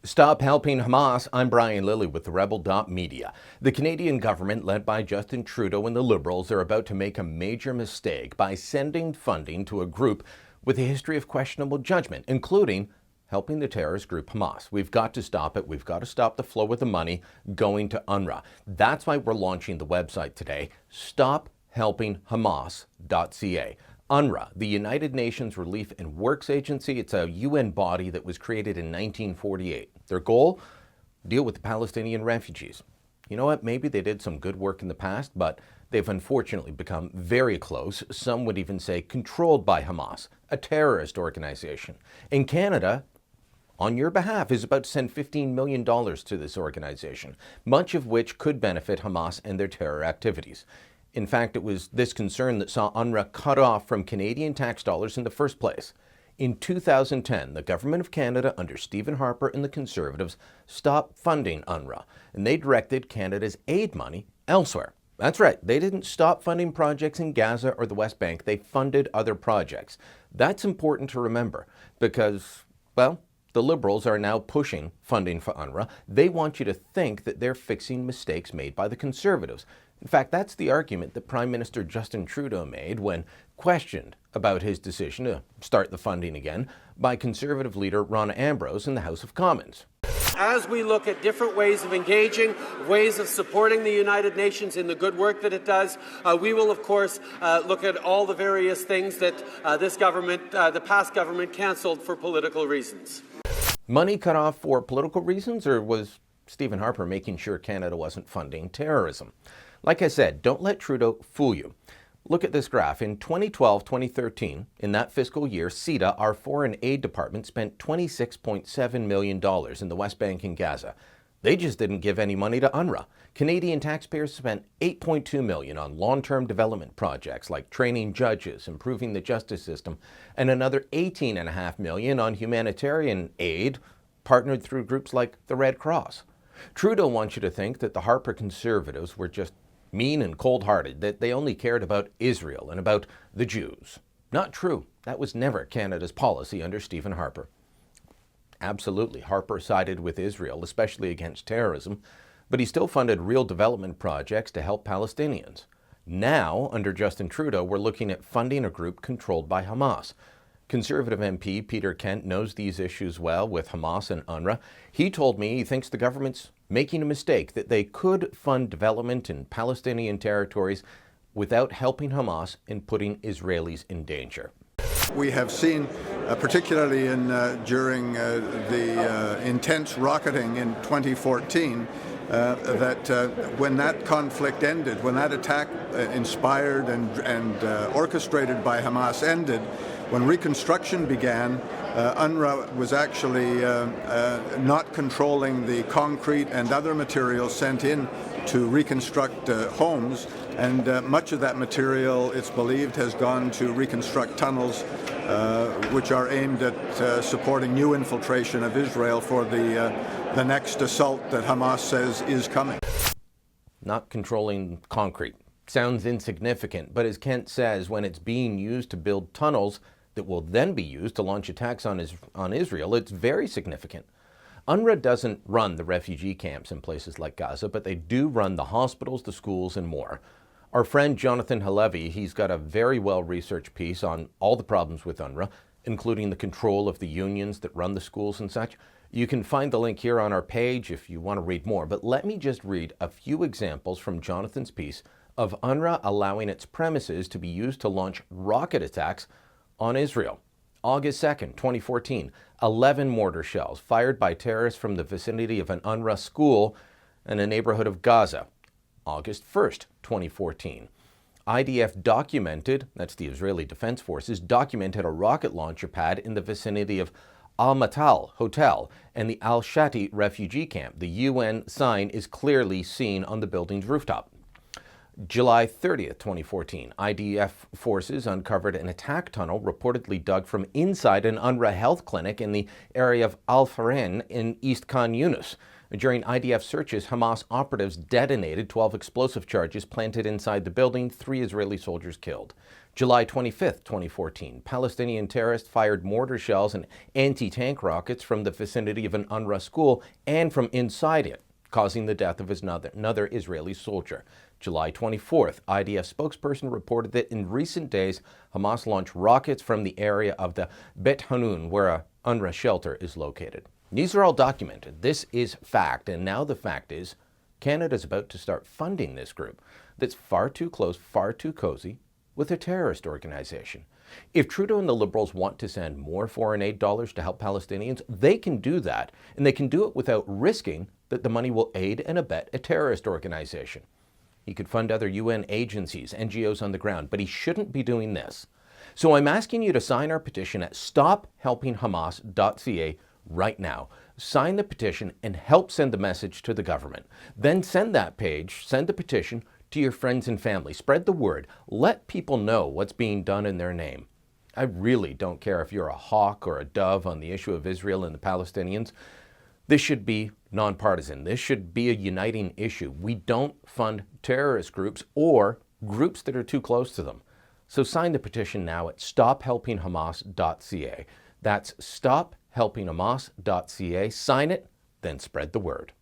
Stop helping Hamas. I'm Brian Lilley with the Rebel.media. The Canadian government, led by Justin Trudeau and the Liberals, are about to make a major mistake by sending funding to a group with a history of questionable judgment, including helping the terrorist group Hamas. We've got to stop it. We've got to stop the flow of the money going to UNRWA. That's why we're launching the website today, stophelpinghamas.ca. UNRWA, the United Nations Relief and Works Agency, it's a UN body that was created in 1948. Their goal? Deal with the Palestinian refugees. You know what? Maybe they did some good work in the past, but they've unfortunately become very close. Some would even say controlled by Hamas, a terrorist organization. In Canada, on your behalf, is about to send $15 million to this organization, much of which could benefit Hamas and their terror activities. In fact, it was this concern that saw UNRWA cut off from Canadian tax dollars in the first place. In 2010, the Government of Canada, under Stephen Harper and the Conservatives, stopped funding UNRWA, and they directed Canada's aid money elsewhere. That's right, they didn't stop funding projects in Gaza or the West Bank, they funded other projects. That's important to remember because, well, the Liberals are now pushing funding for UNRWA. They want you to think that they're fixing mistakes made by the Conservatives. In fact, that's the argument that Prime Minister Justin Trudeau made when questioned about his decision to start the funding again by Conservative leader Rona Ambrose in the House of Commons. As we look at different ways of engaging, ways of supporting the United Nations in the good work that it does, we will, of course, look at all the various things that this government, the past government, cancelled for political reasons. Money cut off for political reasons, or was Stephen Harper making sure Canada wasn't funding terrorism? Like I said, don't let Trudeau fool you. Look at this graph. In 2012-2013, in that fiscal year, CEDA, our foreign aid department, spent $26.7 million in the West Bank and Gaza. They just didn't give any money to UNRWA. Canadian taxpayers spent $8.2 million on long-term development projects like training judges, improving the justice system, and another $18.5 million on humanitarian aid partnered through groups like the Red Cross. Trudeau wants you to think that the Harper Conservatives were just mean and cold-hearted, that they only cared about Israel and about the Jews. Not true. That was never Canada's policy under Stephen Harper. Absolutely, Harper sided with Israel, especially against terrorism, but he still funded real development projects to help Palestinians. Now, under Justin Trudeau, we're looking at funding a group controlled by Hamas. Conservative MP Peter Kent knows these issues well with Hamas and UNRWA. He told me he thinks the government's making a mistake, that they could fund development in Palestinian territories without helping Hamas and putting Israelis in danger. We have seen, particularly during the intense rocketing in 2014, that when that conflict ended, when that attack inspired and orchestrated by Hamas ended, when reconstruction began, UNRWA was actually not controlling the concrete and other materials sent in to reconstruct homes, and much of that material, it's believed, has gone to reconstruct tunnels which are aimed at supporting new infiltration of Israel for the next assault that Hamas says is coming. Not controlling concrete. Sounds insignificant, but as Kent says, when it's being used to build tunnels that will then be used to launch attacks on Israel, it's very significant. UNRWA doesn't run the refugee camps in places like Gaza, but they do run the hospitals, the schools, and more. Our friend Jonathan Halevi, he's got a very well-researched piece on all the problems with UNRWA, including the control of the unions that run the schools and such. You can find the link here on our page if you want to read more, but let me just read a few examples from Jonathan's piece of UNRWA allowing its premises to be used to launch rocket attacks on Israel. August 2nd, 2014, 11 mortar shells fired by terrorists from the vicinity of an UNRWA school in a neighborhood of Gaza. August 1st, 2014. IDF documented, that's the Israeli Defense Forces, documented a rocket launcher pad in the vicinity of Al-Matal Hotel and the Al-Shati refugee camp. The UN sign is clearly seen on the building's rooftop. July 30th, 2014, IDF forces uncovered an attack tunnel reportedly dug from inside an UNRWA health clinic in the area of Al-Farin in East Khan Yunis. During IDF searches, Hamas operatives detonated 12 explosive charges planted inside the building, 3 Israeli soldiers killed. July 25th, 2014, Palestinian terrorists fired mortar shells and anti-tank rockets from the vicinity of an UNRWA school and from inside it, causing the death of another Israeli soldier. July 24th, IDF spokesperson reported that in recent days, Hamas launched rockets from the area of the Bet Hanun, where a UNRWA shelter is located. These are all documented. This is fact, and now the fact is Canada's about to start funding this group that's far too close, far too cozy with a terrorist organization. If Trudeau and the Liberals want to send more foreign aid dollars to help Palestinians, they can do that, and they can do it without risking that the money will aid and abet a terrorist organization. He could fund other UN agencies, NGOs on the ground, but he shouldn't be doing this. So I'm asking you to sign our petition at stophelpinghamas.ca right now. Sign the petition and help send the message to the government. Then send that page, send the petition to your friends and family. Spread the word. Let people know what's being done in their name. I really don't care if you're a hawk or a dove on the issue of Israel and the Palestinians. This should be nonpartisan. This should be a uniting issue. We don't fund terrorist groups or groups that are too close to them. So sign the petition now at stophelpinghamas.ca. That's stophelpinghamas.ca. Sign it, then spread the word.